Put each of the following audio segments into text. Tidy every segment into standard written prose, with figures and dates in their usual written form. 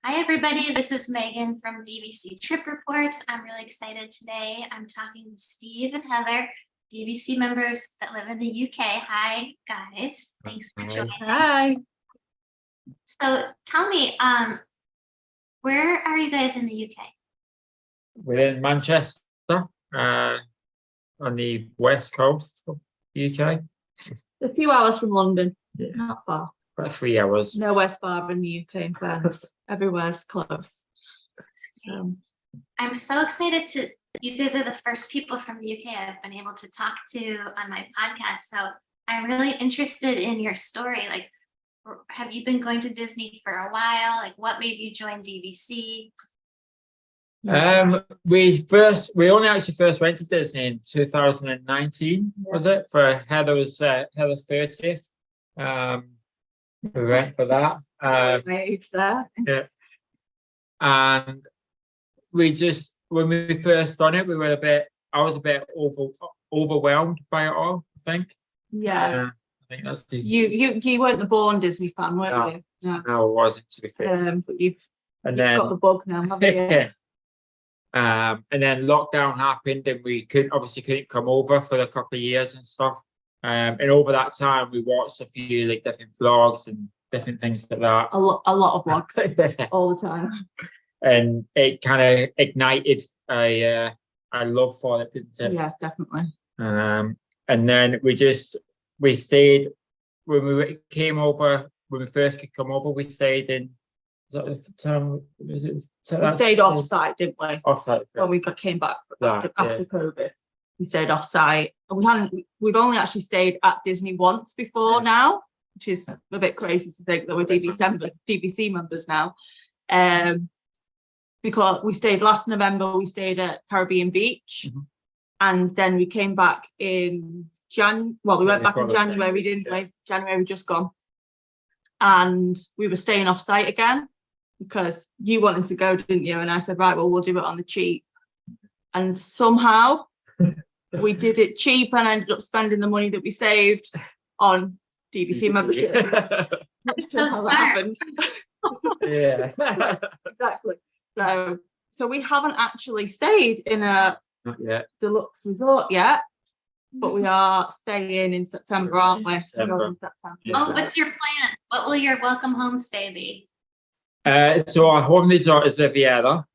Hi, everybody. This is Megan from DVC Trip Reports. I'm really excited today. I'm talking to Steve and Heather, DVC members that live in the UK. Hi, guys. Thanks for joining. Hi. So tell me, where are you guys in the UK? We're in Manchester, on the west coast of the UK. A few hours from London, Yeah. not far. About 3 hours. Nowhere's far in the UK, in fairness. Everywhere's close. So, I'm so excited you guys are the first people from the UK I've been able to talk to on my podcast. So I'm really interested in your story. Like, have you been going to Disney for a while? Like, what made you join DVC? We only actually first went to Disney in 2019, was it? For Heather's 30th. We went for that. Yeah. And when we first done it, I was a bit overwhelmed by it all, I think. Yeah. I think that's you weren't the born Disney fan, weren't you? No, I wasn't, to be fair. But you've then got the bug now, haven't you? And then lockdown happened and we couldn't come over for a couple of years and stuff. And over that time we watched a few like different vlogs and different things like that. A lot of vlogs all the time. And it kind of ignited a love for it, didn't it? Yeah, definitely. And then we stayed when we came over, when we first could come over, we stayed in, We stayed off site, didn't we? Off site. When we came back after Yeah. COVID. We stayed off site. And we've only actually stayed at Disney once before now, which is a bit crazy to think that we're DVC members now. Because we stayed last November, we stayed at Caribbean Beach. Mm-hmm. And then we came back in we went back in January, didn't we? January just gone. And we were staying off site again because you wanted to go, didn't you? And I said, right, well, we'll do it on the cheap. And somehow we did it cheap and ended up spending the money that we saved on DVC membership. That's so smart. Yeah. Exactly. So we haven't actually stayed in a Not yet. deluxe resort yet, but we are staying in September, aren't we? September. Oh, what's your plan? What will your welcome home stay be? So our home resort is Riviera.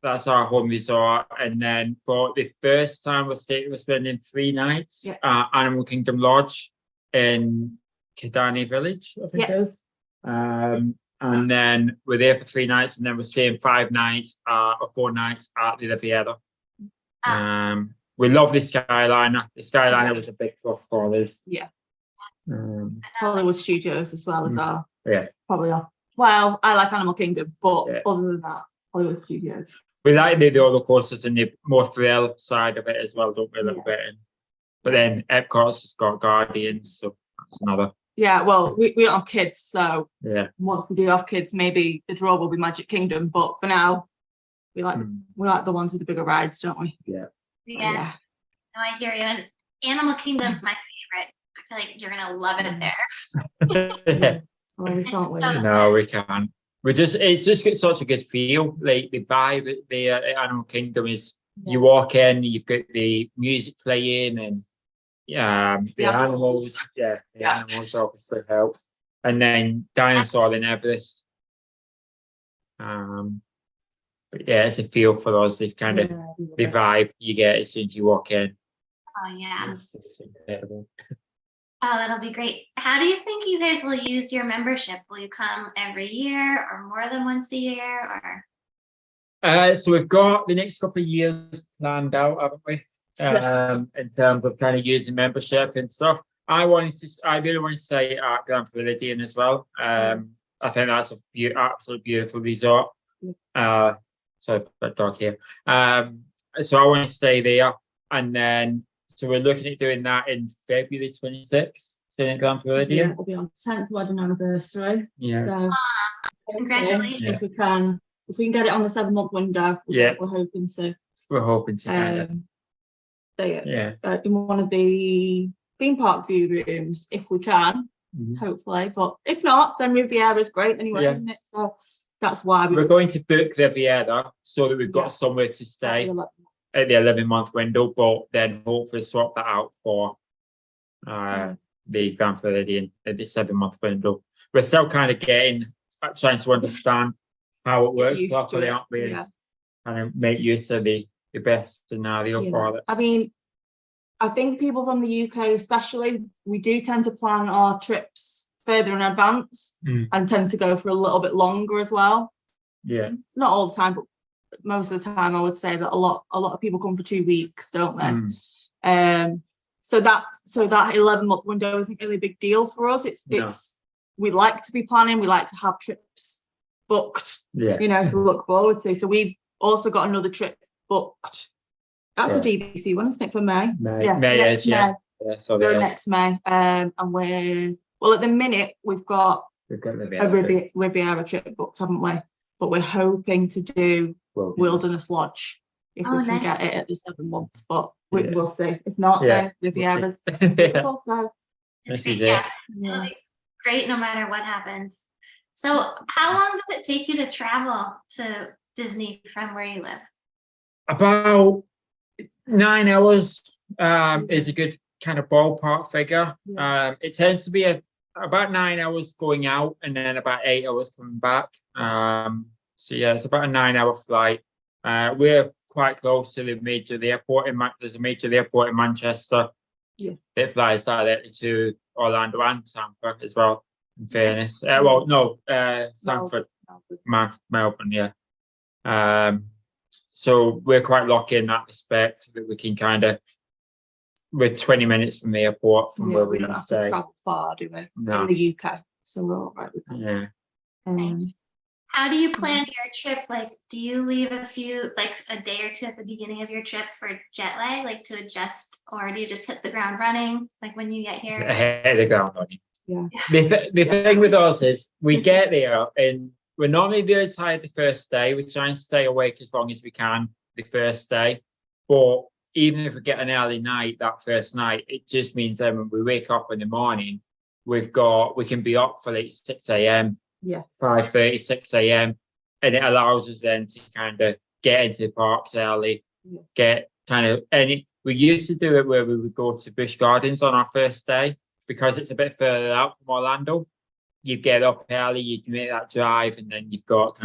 That's our home resort. And then for the first time we're spending 3 nights at Animal Kingdom Lodge in Kidani Village, I think it is. And then we're there for 3 nights, and then we're staying 5 nights or 4 nights at the Riviera. We love the Skyliner. The Skyliner was a big plus for us. Yeah. Hollywood Studios as well as our. Yeah. Probably our. Well, I like Animal Kingdom, but other than that, Hollywood Studios. We like the roller coasters and the more thrill side of it as well, don't we? A little bit. But then Epcot's just got Guardians, so that's another. Yeah, well, we don't have kids, so once we do have kids, maybe the draw will be Magic Kingdom. But for now, we like the ones with the bigger rides, don't we? Yeah. No, I hear you. And Animal Kingdom's my favorite. I feel like you're gonna love it there. Well, we can't wait. No, we can't. It's just got such a good feel. Like the vibe at the Animal Kingdom is, you walk in, you've got the music playing, and the animals. The animals obviously help, and then dinosaur in Everest. But yeah, it's a feel for us. It's kind of the vibe you get as soon as you walk in. Oh yeah. It's incredible. Oh, that'll be great. How do you think you guys will use your membership? Will you come every year or more than once a year, or? So we've got the next couple of years planned out, haven't we? In terms of kind of using membership and stuff. I really want to stay at Grand Floridian as well. I think that's a absolutely beautiful resort. Sorry, dog here. So I want to stay there, and then. So we're looking at doing that in February 26th, in Grand Floridian. Yeah, it'll be on 10th wedding anniversary. Yeah. So, congratulations. If we can get it on the 7-month window, we're hoping to. We're hoping to kind of. Stay in one of the theme park view rooms if we can, hopefully. But if not, then Riviera is great anyway, isn't it? So that's why we're going to book the Riviera so that we've got somewhere to stay at the 11-month window, but then hopefully swap that out for the Grand Floridian at the 7-month window. We're still kind of trying to understand how it works properly, aren't we? Yeah. And make use of the best scenario for it. I mean, I think people from the UK especially, we do tend to plan our trips further in advance and tend to go for a little bit longer as well. Yeah. Not all the time, but most of the time I would say that a lot of people come for 2 weeks, don't they? So that 11-month window isn't really a big deal for us. It's we like to be planning, we like to have trips booked, to look forward to. So we've also got another trip booked. That's a DVC one, isn't it, for May? May is, yeah. So next May. And at the minute we've got a Riviera trip booked, haven't we? But we're hoping to do Wilderness Lodge if we can get it at the 7-month. But we'll see. If not, then Riviera's beautiful. So it'll be great no matter what happens. So how long does it take you to travel to Disney from where you live? About 9 hours is a good kind of ballpark figure. It tends to be about 9 hours going out and then about 8 hours coming back. So it's about a 9-hour flight. We're quite close to the major airport there's a major airport in Manchester. It flies directly to Orlando and Tampa as well, in fairness. Sanford, Melbourne, so we're quite lucky in that respect that we can we're 20 minutes from the airport from where we don't have to travel far, do we? No. In the UK, so we're all right with that. Yeah. Thanks. How do you plan your trip? Like, do you leave a day or two at the beginning of your trip for jet lag, like to adjust, or do you just hit the ground running, like when you get here? Hit the ground running. Yeah. The thing with us is we get there and we're normally really tired the first day. We try and stay awake as long as we can the first day, but even if we get an early night that first night, it just means then when we wake up in the morning, we can be up for like 6 a.m. 5:30, 6 a.m. and it allows us then to kind of get into the parks early, we used to do it where we would go to Busch Gardens on our first day because it's a bit further out from Orlando. You get up early, you can make that drive, and then you've got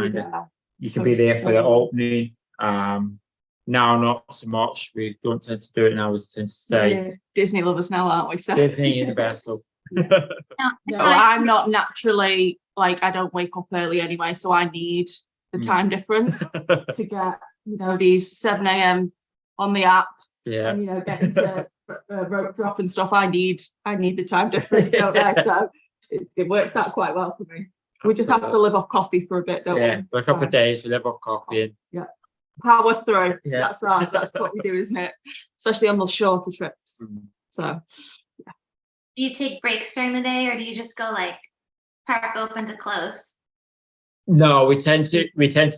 you can be there for the opening. Now not so much. We don't tend to do it now. We tend to stay. Disney lovers now, aren't we? So. Disney Universal. I'm not naturally I don't wake up early anyway, so I need the time difference to get these 7 a.m. on the app. Yeah. And get into rope drop and stuff. I need the time difference. So it works out quite well for me. We just have to live off coffee for a bit, don't we? Yeah, for a couple of days we live off coffee. And power through. Yeah. That's right. That's what we do, isn't it? Especially on the shorter trips. So do you take breaks during the day, or do you just go park open to close? No, we tend to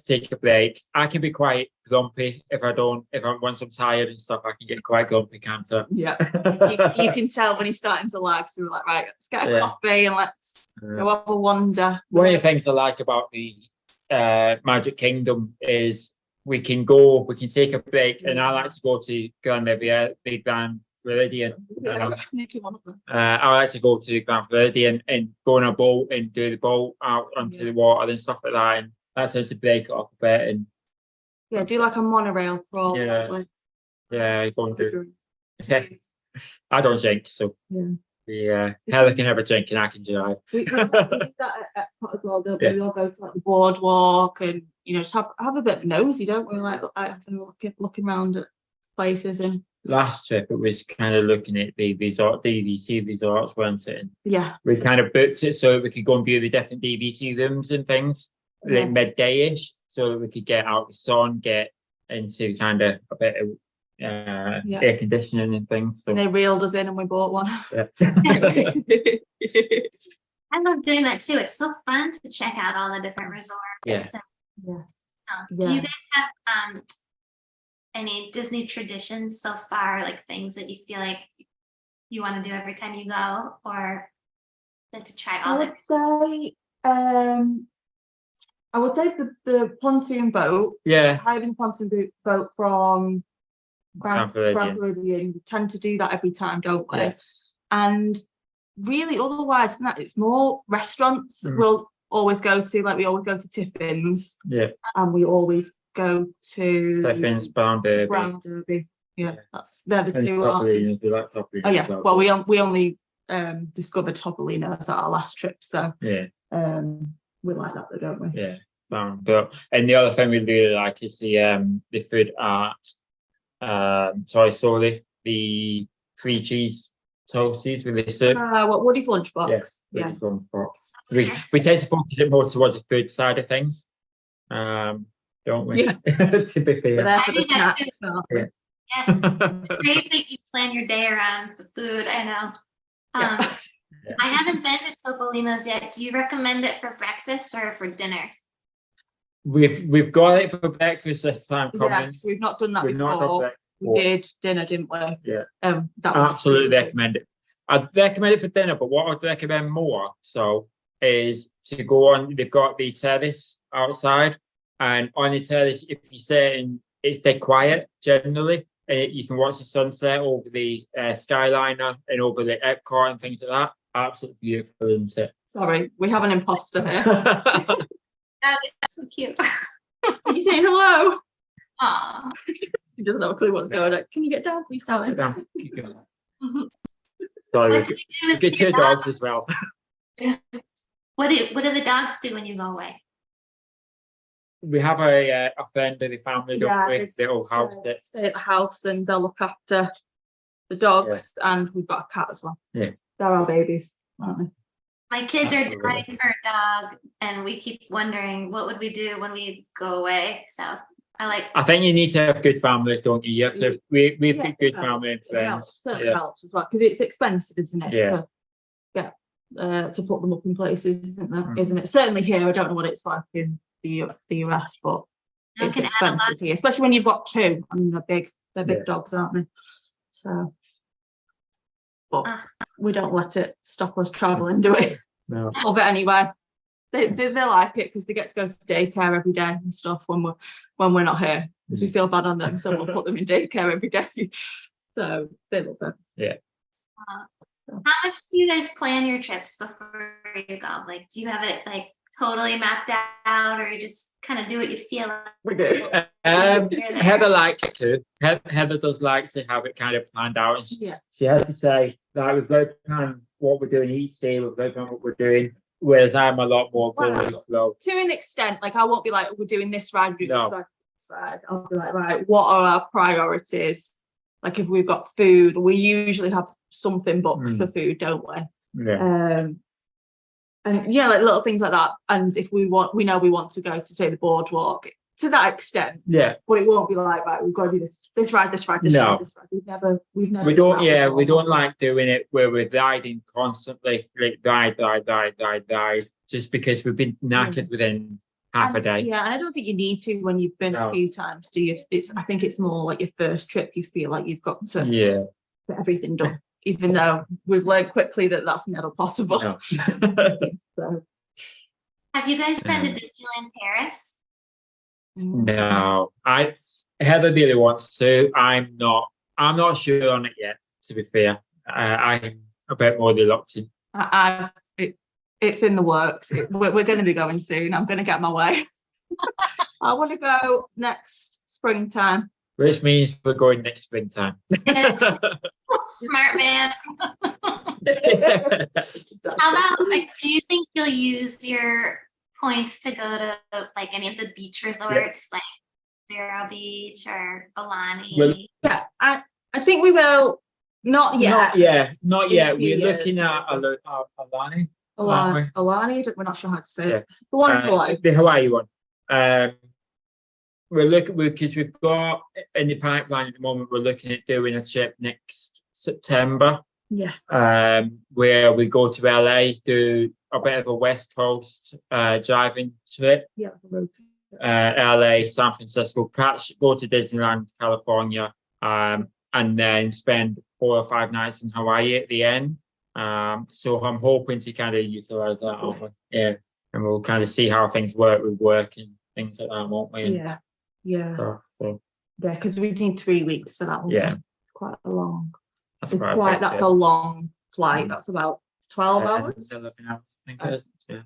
take a break. I can be quite grumpy once I'm tired and stuff. I can get quite grumpy, can't I? Yeah, you can tell when he's starting to lag. So we're like, right, let's get a coffee and let's go have a wander. One of the things I like about the Magic Kingdom is we can take a break, and I like to go to Grand Floridian. I like to go to Grand Floridian and go on a boat and do the boat out onto the water and stuff like that, and that tends to break it up a bit. And do like a monorail crawl. Go and do. I don't drink, so Heather can have a drink and I can drive. We do that at Epcot as well, don't we? We all go to the boardwalk and just have a bit of nosy, don't we? Looking around at places. And last trip it was kind of looking at the DVC resorts, weren't it? Yeah. We kind of booked it so that we could go and view the different DVC rooms and things like midday-ish, so that we could get out the sun, get into kind of a bit of air conditioning and things. So. And they reeled us in and we bought one. Yeah. I love doing that too. It's so fun to check out all the different resorts. Yeah. Do you guys have any Disney traditions so far, like things that you feel like you want to do every time you go, or like to try all? I would say I would say the pontoon boat. Yeah. Hiring the pontoon boat from Grand Floridian. We tend to do that every time, don't we? Yeah. And really, otherwise than that, it's more restaurants that we'll always go to. Like we always go to Tiffin's. Yeah. And we always go to Tiffin's, Brown Derby. Brown Derby. Yeah, they're the And two. Topolino's, we like Topolino's. Oh yeah. Well, we only discovered Topolino's at our last trip, so yeah. We like that, though, don't we? Yeah. But and the other thing we really like is the food art. So I saw the 3 cheese toasties with the soup. What Woody's lunchbox? Yes, Yeah. Woody's lunchbox. So we tend to focus it more towards the food side of things, don't we? Yeah. To be fair. We're there for the snacks. Yeah. Yes, great that you plan your day around the food. I know. Yeah. I haven't been to Topolino's yet. Do you recommend it for breakfast or for dinner? We've got it for breakfast this time coming. Yeah, so we've not done that We've not done before. breakfast We did dinner, didn't we? Yeah. That was Absolutely recommend it. I'd recommend it for dinner, but what I'd recommend more is to go on. They've got the terrace outside, and on the terrace, if you sit in, it's dead quiet generally, and you can watch the sunset over the Skyliner and over the Epcot and things like that. Absolutely beautiful, isn't it? Sorry, we have an imposter here. Oh, that's so cute. Are you saying hello? Aw. He doesn't have a clue what's going on. Can you get down, please, darling? Sorry, What do you do with get your 2 dogs as well. What do the dogs do when you go away? We have a friend of the family, don't we? They all house it. Stay at the house and they'll look after the dogs, and we've got a cat as well. Yeah. They're our babies, aren't they? My kids Absolutely. are dying for a dog, and we keep wondering what would we do when we go away. So I think you need to have good family, don't you? You have to. We've got good it family and friends. It helps as well, because it's expensive, isn't it? Yeah. To put them up in places, isn't it? Certainly here, I don't know what it's like in the US, but it's expensive here, especially when you've got 2. I mean, they're big dogs, aren't they? So, but we don't let it stop us traveling, do we? No. Love it anyway. They like it because they get to go to daycare every day and stuff when we're not here, because we feel bad on them, so we'll put them in daycare every day. So they love it. Yeah. How much do you guys plan your trips before you go? Like, do you have it like totally mapped out, or you just kind of do what you feel like? We do. Heather likes to. Heather does like to have it kind of planned out, and she has to say that we've got to plan what we're doing each day. We've got to plan what we're doing. Whereas I'm a lot more going with the flow. To an extent, like I won't be like, we're doing this ride, No. this ride. I'll be like, right, what are our priorities? Like if we've got food, we usually have something booked for food, don't we? Yeah. And like little things like that. And if we know we want to go to, say, the boardwalk, to that extent. Yeah. But it won't be like, right, we've got to do this ride. We've never. We don't. Yeah, we don't like doing it where we're riding constantly, like ride, just because we've been knackered within half a day. Yeah, and I don't think you need to when you've been a few times. Do you? I think it's more like your first trip. You feel like you've got to get everything done, even though we've learned quickly that that's never possible. No. So. Have you guys been to Disneyland Paris? No, Heather really wants to. I'm not sure on it yet. To be fair, I'm a bit more reluctant. It's in the works. We're going to be going soon. I'm going to get my way. I want to go next springtime. Which means we're going next springtime. Yes. Smart man. How about, like, do you think you'll use your points to go to like any of the beach resorts, like Vero Beach or Alani? Well, yeah, I think we will. Not yet. Not yet. We're looking at Alani. Alani. We're not sure how to say it. The one in Hawaii. The Hawaii one. We're looking because we've got in the pipeline at the moment. We're looking at doing a trip next September. Yeah. Where we go to LA, do a bit of a West Coast driving trip. Yeah. LA, San Francisco, go to Disneyland, California, and then spend 4 or 5 nights in Hawaii at the end. So I'm hoping to kind of utilize that. Yeah. and we'll kind of see how things work with work and things like that, won't we? Yeah, So, because we need 3 weeks for that one. yeah, Quite a long. that's It's quite quite, big, that's yeah. a long flight. That's about 12 hours. 11 hours, I think it is. Yeah.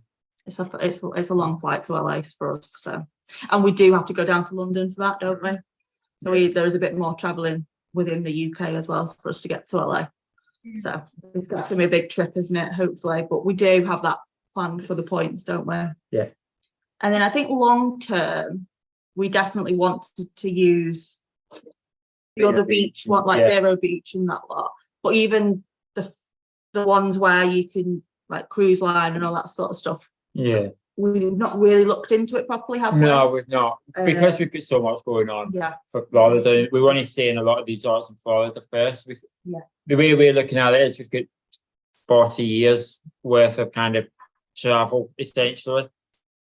It's a long flight to LA for us. So, and we do have to go down to London for that, don't we? So there is a bit more travelling within the UK as well for us to get to LA. So it's going to be a big trip, isn't it? Hopefully, but we do have that planned for the points, don't we? Yeah. And then I think long term, we definitely want to use the other beach, like Vero Beach and that lot. But even the ones where you can like cruise line and all that sort of stuff. Yeah. We've not really looked into it properly, have we? No, we've not. Because we've got so much going on. Yeah. For Florida, we're only seeing a lot of these resorts in Florida first. The way we're looking at it is we've got 40 years worth of kind of travel, essentially.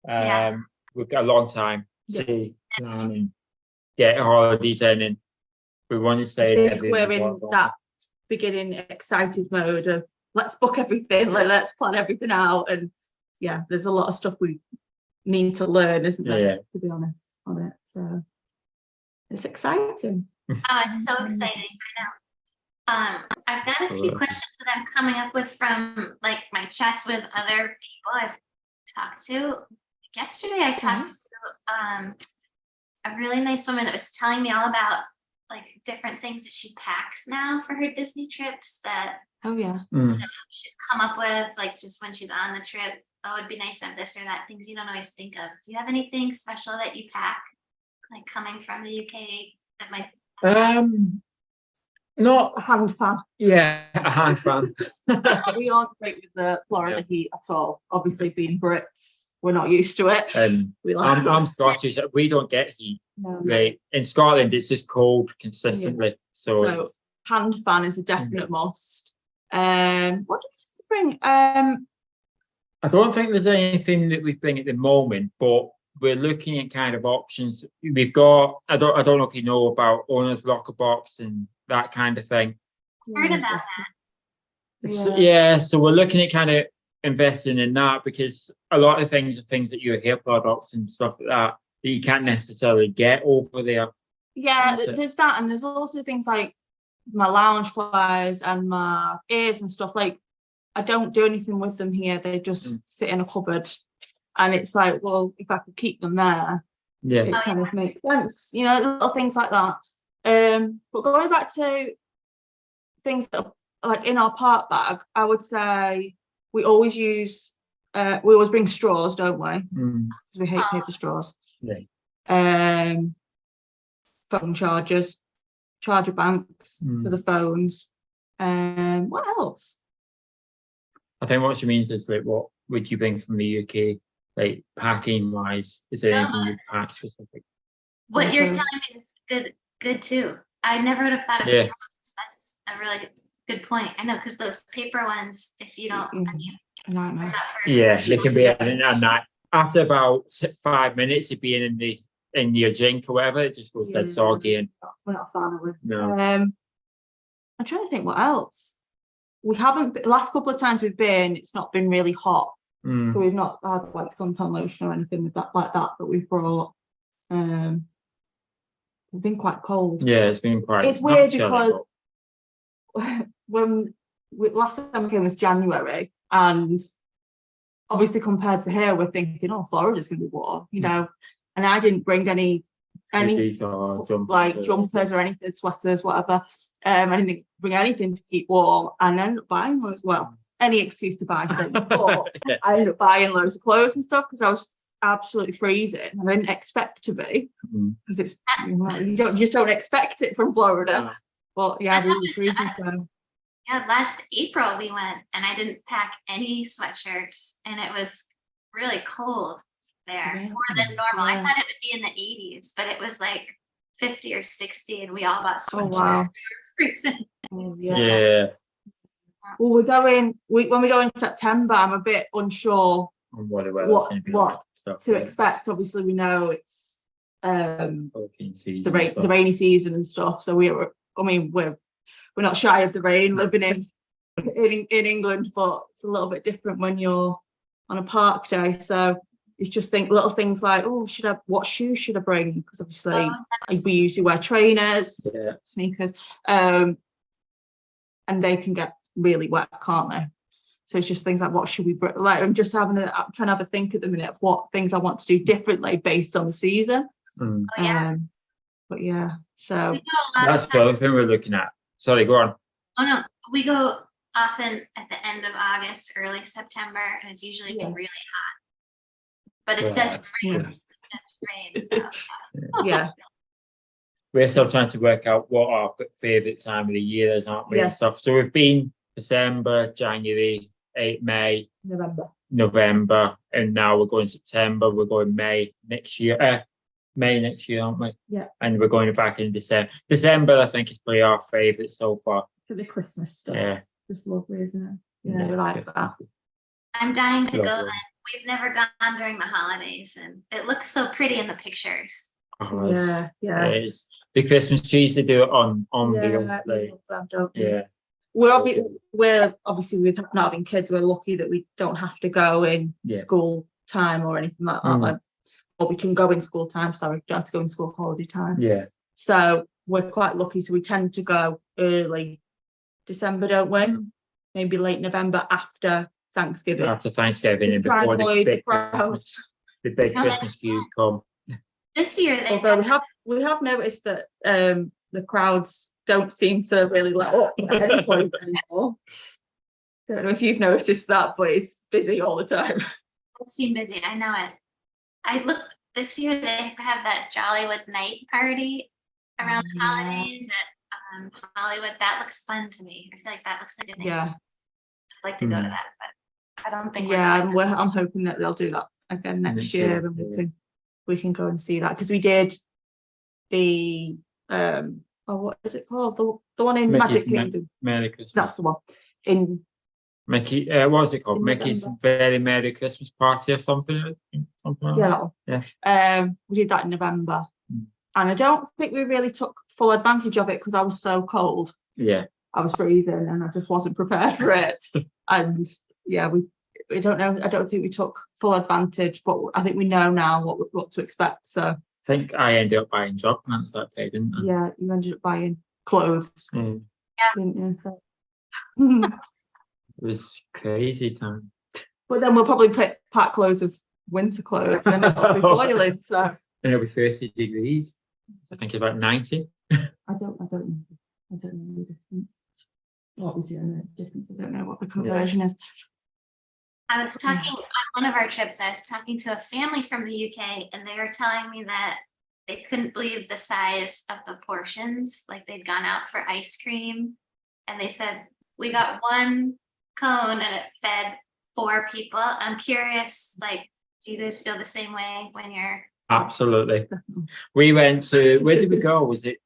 We've got a long time to plan and get holidays in, and we want to stay in. We're in that beginning excited mode of let's book everything, let's plan everything out, and there's a lot of stuff we need to learn, isn't there? To be honest on it, so it's exciting. Oh, it's so exciting! I know. I've got a few questions that I'm coming up with from like my chats with other people I've talked to. Yesterday, I talked to a really nice woman that was telling me all about like different things that she packs now for her Disney trips that she's come up with, like just when she's on the trip. Oh, it'd be nice to have this or that, things you don't always think of. Do you have anything special that you pack, like coming from the UK that might? Not a hand fan. Yeah, a hand fan. We aren't great with the Florida heat at all. Obviously, being Brits, we're not used to it. I'm Scottish. We don't get heat. No. Like in Scotland, it's just cold consistently. So hand fan is a definite must. What do we bring? I don't think there's anything that we bring at the moment, but we're looking at kind of options. We've got, I don't know if you know about owner's locker box and that kind of thing. Heard about that. So we're looking at kind of investing in that, because a lot of things are things that your hair products and stuff like that you can't necessarily get over there. Yeah, there's that, and there's also things like my lounge flies and my ears and stuff. Like, I don't do anything with them here. They just sit in a cupboard, and it's like, well, if I could keep them there, it kind of makes sense, little things like that. But going back to things that are like in our park bag, I would say we always bring straws, don't we? Because we hate paper straws. Phone chargers, charger banks for the phones. What else? I think what she means is like, what would you bring from the UK, like packing wise? Is there anything you pack specific? What you're telling me is good too. I never would have thought of straws. That's a really good point. I know, because those paper ones, if you don't, they can be in a night. After about 5 minutes of being in your drink or whatever, it just goes dead soggy, and we're not a fan of it. No. I'm trying to think what else. We haven't, last couple of times we've been, it's not been really hot. So we've not had like suntan lotion or anything like that we've brought. It's been quite cold. Yeah, it's been quite. It's weird because when last time we came was January, and obviously compared to here, we're thinking, oh, Florida's going to be warm, and I didn't bring any like jumpers or anything, sweaters, whatever. I didn't bring anything to keep warm, and I ended up buying those. Well, any excuse to buy things, but I ended up buying loads of clothes and stuff because I was absolutely freezing. I didn't expect to be, because it's you don't expect it from Florida. But we were freezing. So last April we went, and I didn't pack any sweatshirts, and it was really cold there, more than normal. I thought it would be in the 80s, but it was like 50 or 60, and we all bought sweatshirts. Oh, wow. We were freezing. Well, we're going. When we go in September, I'm a bit unsure what to expect. Obviously, we know it's the rainy season and stuff. So we're not shy of the rain living in England, but it's a little bit different when you're on a park day. So it's just little things like, oh, what shoes should I bring? Because obviously we usually wear trainers, sneakers, and they can get really wet, can't they? So it's just things like, what should we bring? Like, I'm trying to have a think at the minute of what things I want to do differently based on the season. But yeah, so that's the other thing we're looking at. Sorry, go on. Oh no, we go often at the end of August, early September, and it's usually been really hot. But it does rain. It does rain. So yeah. We're still trying to work out what our favourite time of the year is, aren't we? Yeah. And stuff. So we've been December, January, May, November, and now we're going September. We're going May next year, aren't we? Yeah. And we're going back in December. December, I think, is probably our favourite so far. For the Christmas stuff. Yeah. Just lovely, isn't it? Yeah, we like that. I'm dying to go then. We've never gone during the holidays, and it looks so pretty in the pictures. Oh, yeah. It is. The Christmas trees, they do it on We're obviously, with not having kids, we're lucky that we don't have to go in school time or anything like that. Or we can go in school time, we don't have to go in school holiday time. Yeah. So we're quite lucky. So we tend to go early December, don't we? Maybe late November after Thanksgiving. After Thanksgiving and before the big Christmas queues come. This year, although we have noticed that the crowds don't seem to really let up at any point anymore. Don't know if you've noticed that, but it's busy all the time. It's been busy. I know it. I look this year. They have that Jollywood night party around the holidays at Hollywood. That looks fun to me. I feel like that looks like a nice. Yeah. I'd like to go to that, but I don't think. Yeah, I'm hoping that they'll do that again next year, and we can go and see that, because we did the what is it called? The one in Magic Kingdom. Merry Christmas. That's the one. In Mickey, what was it called? Mickey's Very Merry Christmas Party or something. Something like that one. Yeah. We did that in November, and I don't think we really took full advantage of it because I was so cold. Yeah. I was freezing and I just wasn't prepared for it. And yeah, we don't know. I don't think we took full advantage, but I think we know now what to expect. So I think I ended up buying job pants that day, didn't I? Yeah, you ended up buying clothes. Yeah. Didn't you? It was crazy time. But then we'll probably pack loads of winter clothes and then it'll be boiling. So and it'll be 30 degrees. I think it's about 90. I don't know the difference. What was the difference? I don't know what the conversion is. I was talking on one of our trips, I was talking to a family from the UK, and they were telling me that they couldn't believe the size of the portions. Like, they'd gone out for ice cream and they said, we got one cone and it fed 4 people. I'm curious, like, do you guys feel the same way when you're... Absolutely. We went to, where did we go? Was it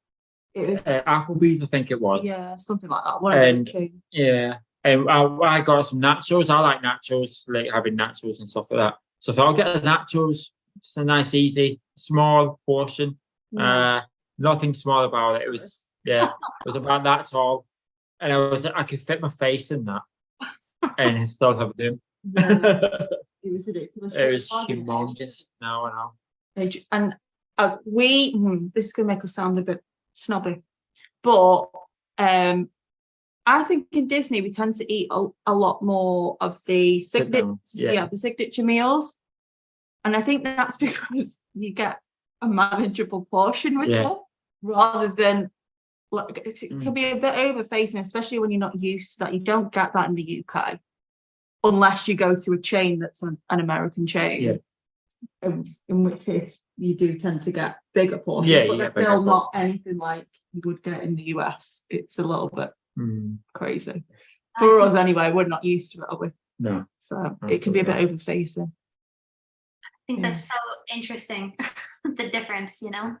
was Applebee's, I think it was. Yeah, something like that. And I got some nachos. I like nachos, like having nachos and stuff like that. So if I'll get the nachos, it's a nice, easy, small portion. Nothing small about it. It was, it was about that tall. And I could fit my face in that and still have them. It was ridiculous. It was humongous. No, I know. And this is going to make us sound a bit snobby, but I think in Disney we tend to eat a lot more of the signature meals, and I think that's because you get a manageable portion with them rather than it can be a bit overfacing, especially when you're not used to that. You don't get that in the UK unless you go to a chain that's an American chain, in which case you do tend to get bigger portions, but they're still not anything like you would get in the US. It's a little bit crazy for us anyway. We're not used to it, are we? No. So it can be a bit overfacing. I think that's so interesting, the difference, you know.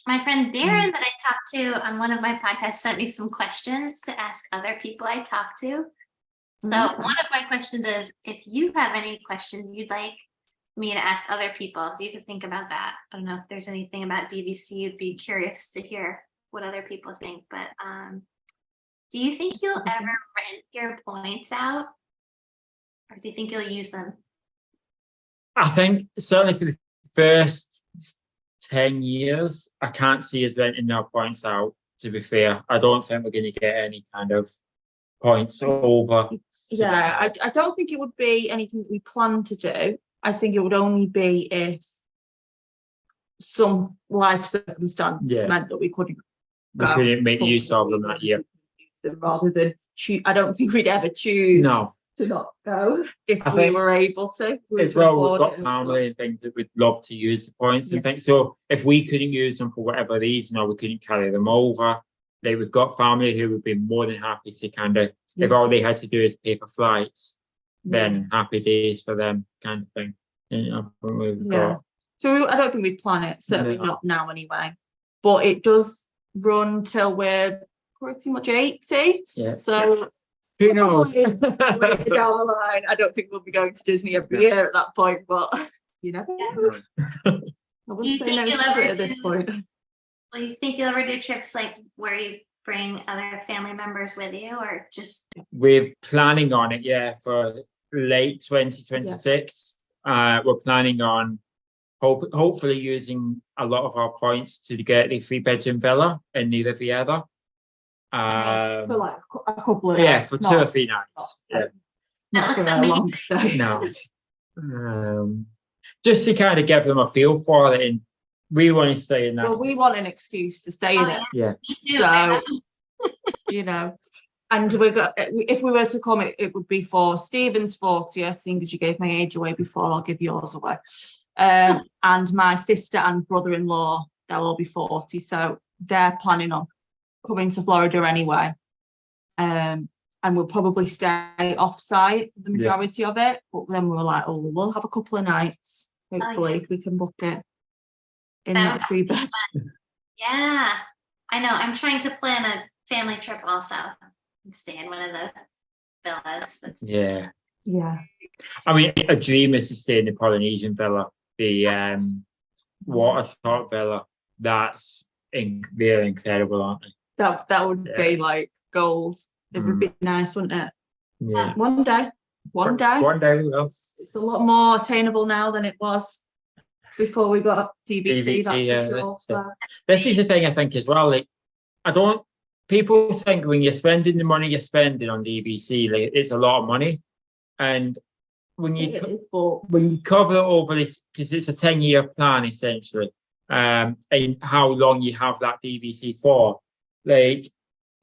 My friend Darren that I talked to on one of my podcasts sent me some questions to ask other people I talk to. So one of my questions is, if you have any questions you'd like me to ask other people, so you can think about that. I don't know if there's anything about DVC you'd be curious to hear what other people think, but do you think you'll ever rent your points out? Or do you think you'll use them? I think certainly for the first 10 years, I can't see us renting our points out, to be fair. I don't think we're going to get any kind of points over. Yeah, I don't think it would be anything that we plan to do. I think it would only be if some life circumstance meant that we couldn't We couldn't make use of them that year. Rather than choose, I don't think we'd ever choose to not go if we were able to. As well, we've got family and things that we'd love to use the points and things. So if we couldn't use them for whatever reason, or we couldn't carry them over, like we've got family who would be more than happy to kind of, if all they had to do is pay for flights, then happy days for them, kind of thing. So I don't think we'd plan it, certainly not now anyway. But it does run till we're pretty much 80. Yeah. So who knows? Down the line, I don't think we'll be going to Disney every year at that point, but you never know. I wouldn't say no to it at this point. Well, you think you'll ever do trips like where you bring other family members with you, or just? We're planning on it, for late 2026. We're planning on hopefully using a lot of our points to get the 3-bedroom villa in the Riviera. For like a couple of nights. For 2 or 3 nights. Not for a long stay. No. Just to kind of give them a feel for it, and we want to stay in that. Well, we want an excuse to stay in it. Yeah. Me too. So, and if we were to come, it would be for Stephen's 40th, seeing as you gave my age away before, I'll give yours away. And my sister and brother-in-law, they'll all be 40, so they're planning on coming to Florida anyway. And we'll probably stay off-site for the majority of it, but then we were like, we'll have a couple of nights, hopefully, if we can book it in that 3-bed. Yeah, I know. I'm trying to plan a family trip also and stay in one of the villas. Yeah. I mean, a dream is to stay in the Polynesian villa, the water top villa. That's they're incredible, aren't they? That would be like goals. It would be nice, wouldn't it? Yeah. One day. One day we will. It's a lot more attainable now than it was before we got DVC. This is the thing I think as well. Like, people think when you're spending the money you're spending on DVC, like it's a lot of money, and when you cover it over it, because it's a 10-year plan essentially, and how long you have that DVC for, like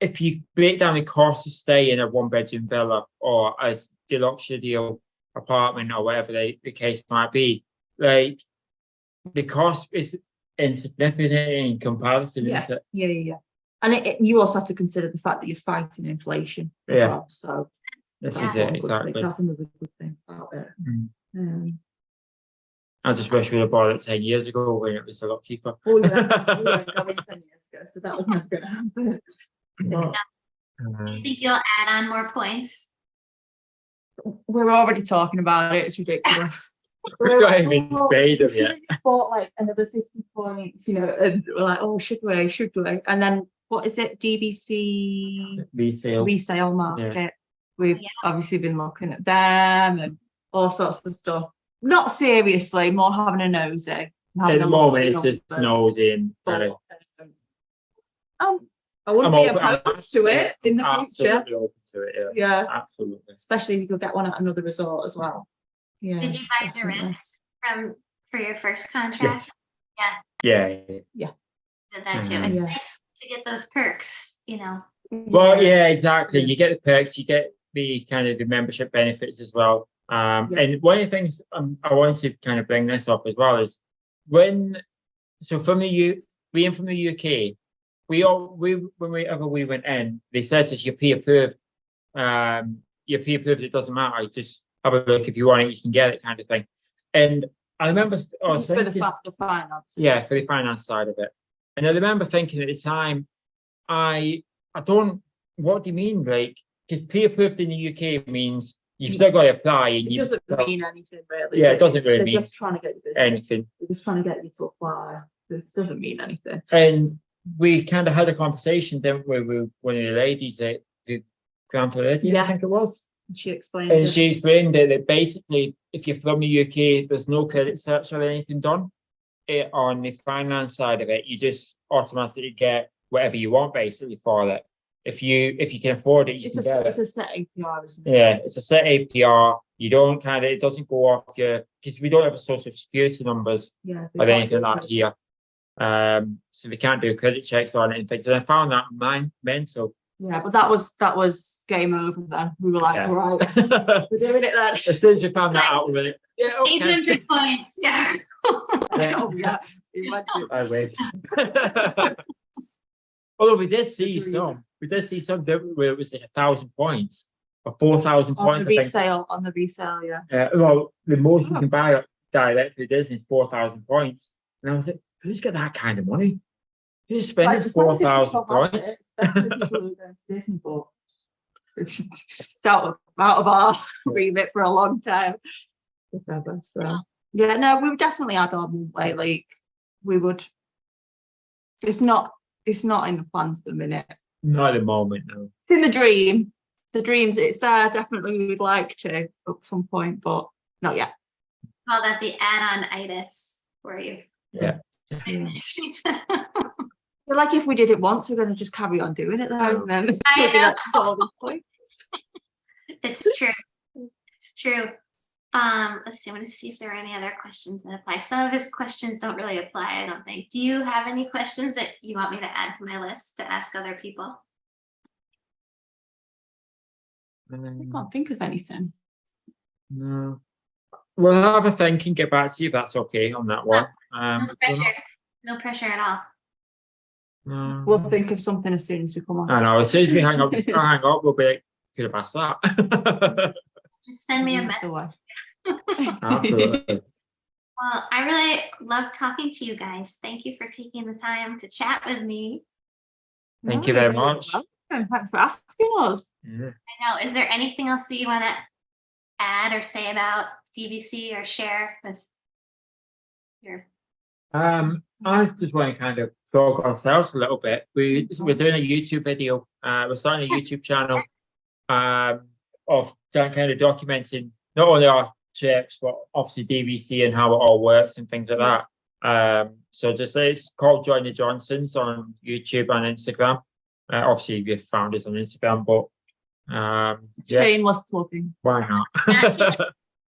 if you break down the cost to stay in a 1-bedroom villa or a deluxe studio apartment or whatever the case might be, like the cost is insignificant in comparison. Yeah. And you also have to consider the fact that you're fighting inflation as well. So this is it, exactly. That's another good thing about it. I just wish we'd have bought it 10 years ago when it was a lot cheaper. We weren't going 10 years ago, so that was not going to happen. Do you think you'll add on more points? We're already talking about it. It's ridiculous. We've not even paid them yet. Bought like another 50 points, and we're like, should we? And then what is it? DVC resale market. Yeah. We've obviously been looking at them and all sorts of stuff. Not seriously, more having a nosy. At the moment, it's just nosing. I wouldn't be opposed to it in the future. Absolutely open to it, yeah. Absolutely. Especially if you could get one at another resort as well. Yeah. Did you buy direct for your first contract? Yeah. Did that too. It's nice to get those perks, Well, yeah, exactly. You get the perks, you get the kind of the membership benefits as well. And one of the things I wanted to kind of bring this up as well is being from the UK, whenever we went in, they said to us, you're pre-approved. It doesn't matter. Just have a look. If you want it, you can get it, kind of thing. And I remember for the finance. Yeah, for the finance side of it. And I remember thinking at the time, what do you mean, like, because pre-approved in the UK means you've still got to apply. And it doesn't mean anything, really. Yeah, it doesn't really mean just trying to get you anything. They're just trying to get you to apply. This doesn't mean anything. And we kind of had a conversation, didn't we, with one of the ladies, the grandfather lady, I think it was. She explained And it. she explained that basically, if you're from the UK, there's no credit search or anything done. On the finance side of it, you just automatically get whatever you want basically for it. If you can afford it, you can get It's it. a set APR, isn't it? Yeah, it's a set APR. You don't it doesn't go off your, because we don't have a social security numbers Yeah. or anything like that here. So we can't do credit checks on it and things. And I found that mental. Yeah, but that was game over then. We were like, Yeah. all right, we're doing it then. As soon as you found that out, we were like, yeah, okay. 800 points. Yeah. Oh yeah, imagine. I wish. Although we did see some where it was like 1,000 points or 4,000 On points. the resale, yeah. Well, the most you can buy it directly Disney is 4,000 points. And I was like, who's got that kind of money? Who's spending 4,000 points? Disney, but it's out of our remit for a long time. If ever, so yeah, no, we would definitely add on. Like we would. It's not in the plans at the minute. Not at the moment, no. It's in the dream. The dreams, it's there. Definitely, we would like to at some point, but not yet. Call that the add-on itis for you. Yeah. But like if we did it once, we're going to just carry on doing it then. And then I we'll be know. like, all these points. It's true. It's true. Let's see. I want to see if there are any other questions that apply. Some of his questions don't really apply, I don't think. Do you have any questions that you want me to add to my list to ask other people? I can't think of anything. No. We'll have a think and get back to you if that's okay on that one. No pressure. No pressure at all. No. We'll think of something as soon as we come on. I know. As soon as we hang up, we'll be like, could have asked that. Just send me a message. Absolutely. Well, I really love talking to you guys. Thank you for taking the time to chat with me. Thank you very much. Thanks for asking us. Yeah. I know. Is there anything else that you want to add or say about DVC or share with your? I just want to kind of talk ourselves a little bit. We're doing a YouTube video. We're starting a YouTube channel of kind of documenting not only our trips, but obviously DVC and how it all works and things like that. So just it's called Join the Johnsons on YouTube and Instagram. Obviously, we've found us on Instagram, but yeah, Shameless plugging. why not?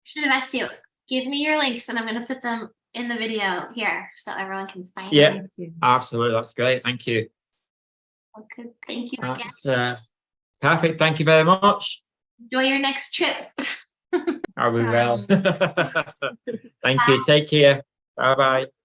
Should have asked you. Give me your links, and I'm going to put them in the video here so everyone can find Yeah. them. Absolutely, that's great. Thank you. Okay, thank you again. That's, perfect. Thank you very much. Enjoy your next trip. I will. Thank you. Take care. Bye bye.